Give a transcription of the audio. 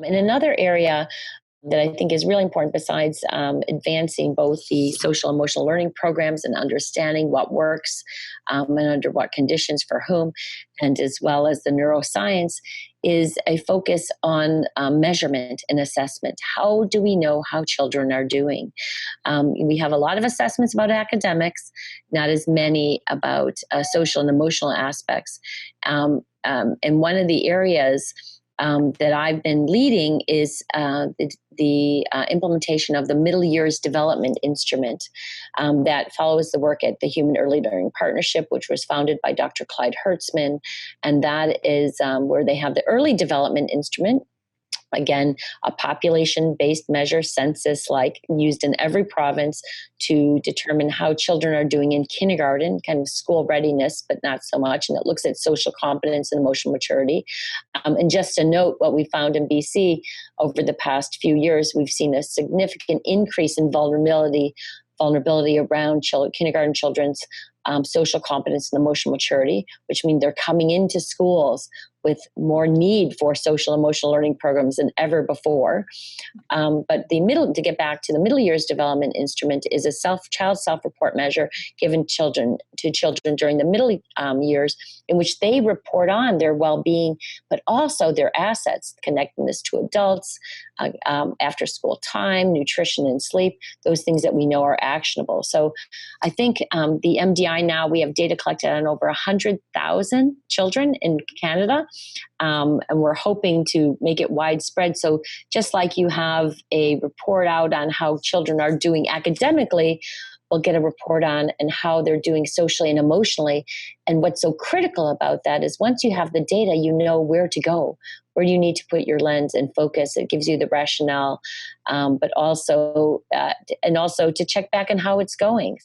In another area that I think is really important, besides advancing both the social emotional learning programs and understanding what works and under what conditions for whom, and as well as the neuroscience, is a focus on measurement and assessment. How do we know how children are doing? We have a lot of assessments about academics, not as many about social and emotional aspects. And one of the areas that I've been leading is the implementation of the Middle Years Development Instrument that follows the work at the Human Early Learning Partnership, which was founded by Dr. Clyde Hertzman. And that is where they have the Early Development Instrument. Again, a population-based measure, census-like, used in every province to determine how children are doing in kindergarten, kind of school readiness, but not so much. And it looks at social competence and emotional maturity. And just to note what we found in BC over the past few years, we've seen a significant increase in vulnerability around kindergarten children's social competence and emotional maturity, which means they're coming into schools with more need for social emotional learning programs than ever before. But to get back to the Middle Years Development Instrument, is a child self-report measure given to children during the middle years, in which they report on their well-being, but also their assets, connecting this to adults, after school time, nutrition and sleep, those things that we know are actionable. So I think the MDI now, we have data collected on over 100,000 children in Canada. And we're hoping to make it widespread. So just like you have a report out on how children are doing academically, we'll get a report on and how they're doing socially and emotionally. And what's so critical about that is once you have the data, you know where to go, where you need to put your lens and focus. It gives you the rationale, but also to check back on how it's going.